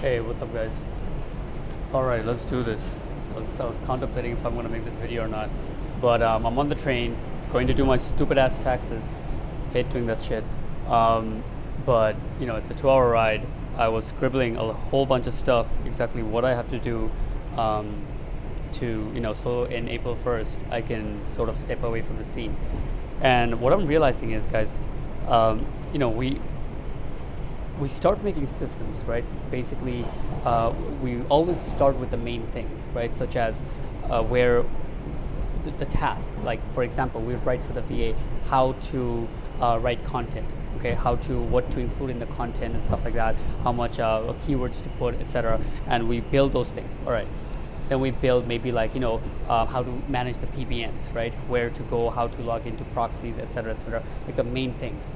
Hey, what's up, guys? All right, let's do this. I was contemplating if I'm going to make this video or not, but I'm on the train going to do my stupid ass taxes. Hate doing that shit. But it's a 2-hour ride. I was scribbling a whole bunch of stuff, exactly what I have to do, so in April 1st I can sort of step away from the scene. And what I'm realizing is, guys, we start making systems, right? Basically, we always start with the main things, right? Such as where the task, like for example, we write for the VA how to write content, okay? What to include in the content and stuff like that, how much keywords to put, etc. And we build those things, all right? Then we build maybe how to manage the PBNs, right? Where to go, how to log into proxies, etc., like the main things.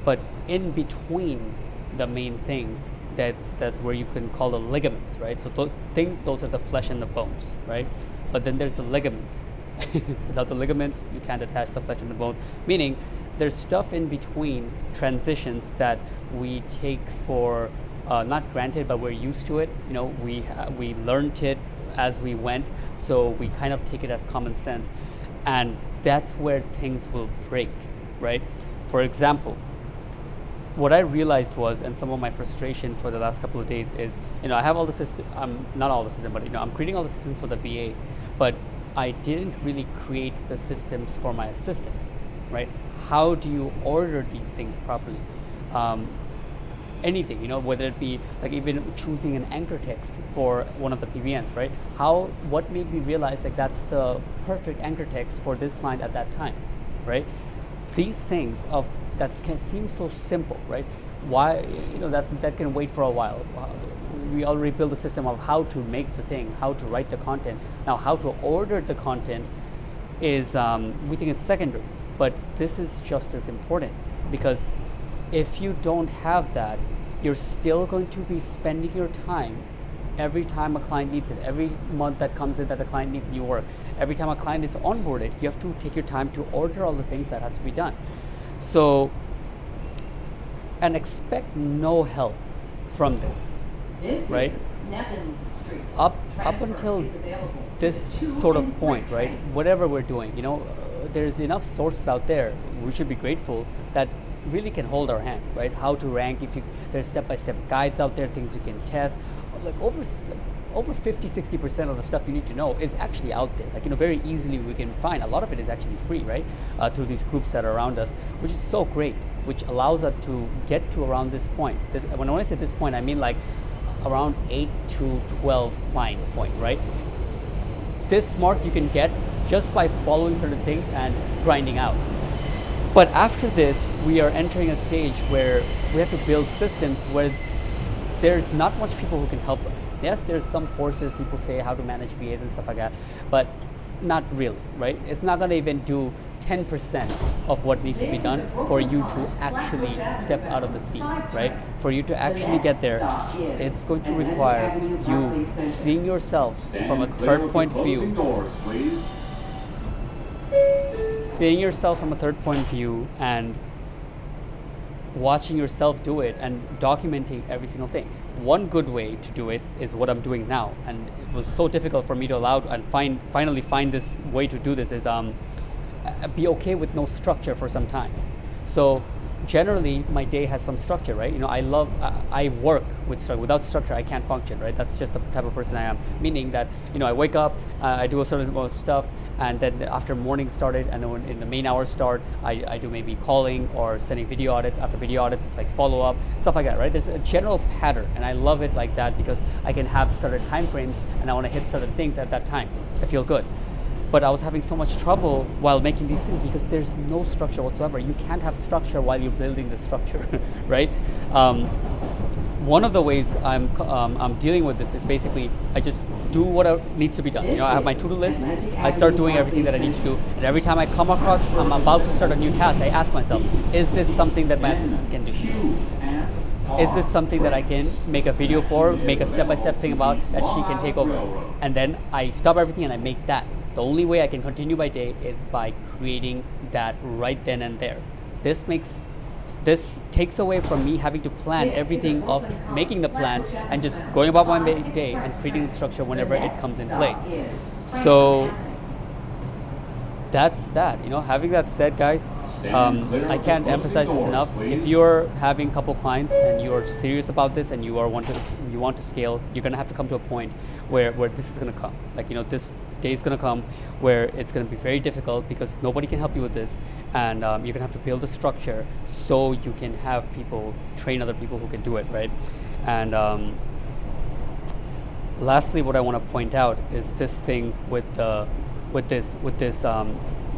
But in between the main things, that's where you can call the ligaments, right? So think those are the flesh and the bones, right? But then there's the ligaments. Without the ligaments, you can't attach the flesh and the bones. Meaning, there's stuff in between transitions that we take for not granted, but we're used to it. We learned it as we went, so we kind of take it as common sense, and that's where things will break, right? For example, what I realized was, and some of my frustration for the last couple of days is, I have all the system, not all the system, but I'm creating all the systems for the VA, but I didn't really create the systems for my assistant, right? How do you order these things properly? Anything, whether it be like even choosing an anchor text for one of the PBNs, right? What made me realize that's the perfect anchor text for this client at that time, right? These things that can seem so simple, right? Why, that can wait for a while. We already built a system of how to make the thing, how to write the content. Now, how to order the content is, we think it's secondary, but this is just as important, because if you don't have that, you're still going to be spending your time every time a client needs it, every month that comes in that the client needs new work, every time a client is onboarded, you have to take your time to order all the things that has to be done. So, and expect no help from this, right? Up until this sort of point, right? Whatever we're doing, there's enough sources out there. We should be grateful that really can hold our hand, right? How to rank, there's step-by-step guides out there, things you can test. Over 50-60% of the stuff you need to know is actually out there. Very easily we can find. A lot of it is actually free, right? Through these groups that are around us, which is so great, which allows us to get to around this point. When I say this point, I mean around 8 to 12 client point, right? This mark you can get just by following certain things and grinding out. But after this, we are entering a stage where we have to build systems where there's not much people who can help us. Yes, there's some courses, people say how to manage VAs and stuff like that, but not really, right? It's not gonna even do 10% of what needs to be done for you to actually step out of the seat, right? For you to actually get there, it's going to require you seeing yourself from a third point view. Seeing yourself from a third point view and watching yourself do it and documenting every single thing. One good way to do it is what I'm doing now, and it was so difficult for me to allow and finally find this way to do this, is be okay with no structure for some time. So generally my day has some structure, right? I work with structure. Without structure I can't function, right? That's just the type of person I am, meaning that I wake up, I do a certain amount of stuff, and then after morning started, and then when in the main hours start, I do maybe calling or sending video audits. After video audits, it's like follow up, stuff like that, right? There's a general pattern, and I love it like that because I can have certain time frames and I want to hit certain things at that time. I feel good. But I was having so much trouble while making these things because there's no structure whatsoever. You can't have structure while you're building the structure, right? One of the ways I'm dealing with this is basically I just do what needs to be done. I have my to-do list. I start doing everything that I need to do, and every time I come across, I'm about to start a new task, I ask myself, is this something that my assistant can do? Is this something that I can make a video for, make a step-by-step thing about that she can take over? And then I stop everything and I make that. The only way I can continue my day is by creating that right then and there. This this takes away from me having to plan everything of making the plan and just going about my day and creating the structure whenever it comes in play. So that's that. Having that said, guys, I can't emphasize this enough. If you're having a couple clients and you are serious about this and you want to scale, you're gonna have to come to a point where this is gonna come. This day is gonna come where it's gonna be very difficult because nobody can help you with this, and you're gonna have to build a structure so you can have people train other people who can do it, right? And lastly, what I want to point out is this thing with this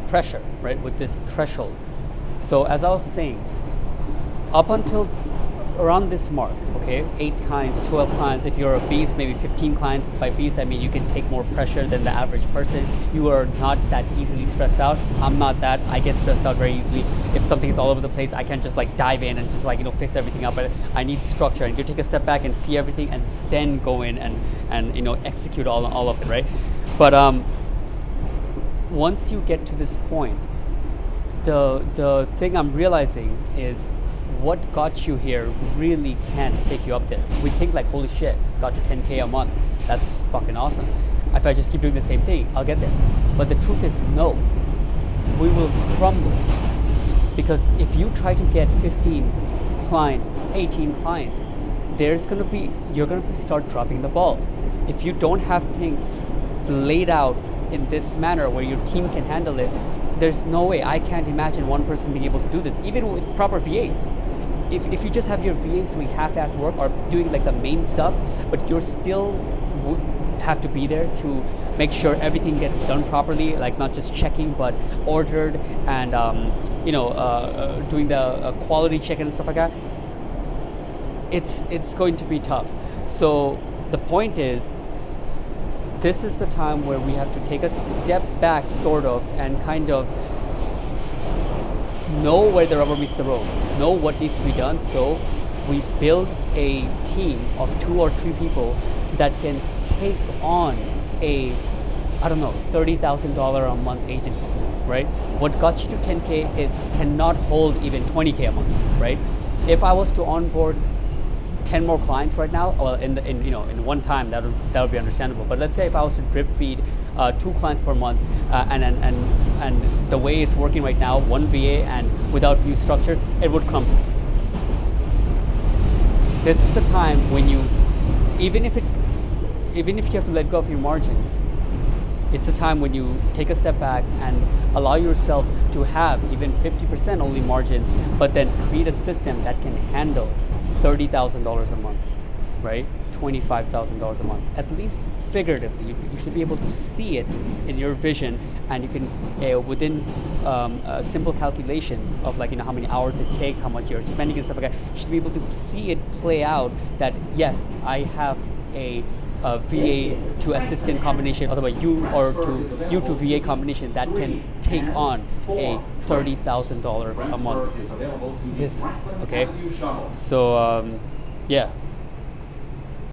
pressure, right? With this threshold. So as I was saying, up until around this mark, okay, 8 clients, 12 clients, if you're a beast, maybe 15 clients. By beast, I mean you can take more pressure than the average person. You are not that easily stressed out. I'm not that. I get stressed out very easily. If something is all over the place, I can't just dive in and just fix everything up. But I need structure. I need to take a step back and see everything and then go in and execute all of it, right? But once you get to this point, the thing I'm realizing is what got you here really can't take you up there. We think holy shit, got to 10K a month. That's fucking awesome. If I just keep doing the same thing, I'll get there. But the truth is, no. We will crumble. Because if you try to get 15 clients, 18 clients, you're gonna start dropping the ball. If you don't have things laid out in this manner where your team can handle it, there's no way. I can't imagine one person being able to do this, even with proper VAs. If you just have your VAs doing half-ass work or doing the main stuff, but you're still have to be there to make sure everything gets done properly, not just checking, but ordered and doing the quality check and stuff like that. It's going to be tough. So the point is, this is the time where we have to take a step back, sort of, and kind of know where the rubber meets the road, know what needs to be done. So we build a team of 2 or 3 people that can take on a, $30,000 a month agency, right? What got you to 10K cannot hold even 20K a month, right? If I was to onboard 10 more clients right now, well, in one time, that would be understandable. But let's say if I was to drip feed 2 clients per month, and the way it's working right now, 1 VA and without new structures, it would crumble. This is the time when even if you have to let go of your margins, it's the time when you take a step back and allow yourself to have even 50% only margin, but then create a system that can handle $30,000 a month, right? $25,000 a month, at least figuratively. You should be able to see it in your vision, and you can, within simple calculations of how many hours it takes, how much you're spending and stuff like that, you should be able to see it play out that, yes, I have a VA to assistant combination, or you to VA combination that can take on a $30,000 a month business. Okay, so yeah.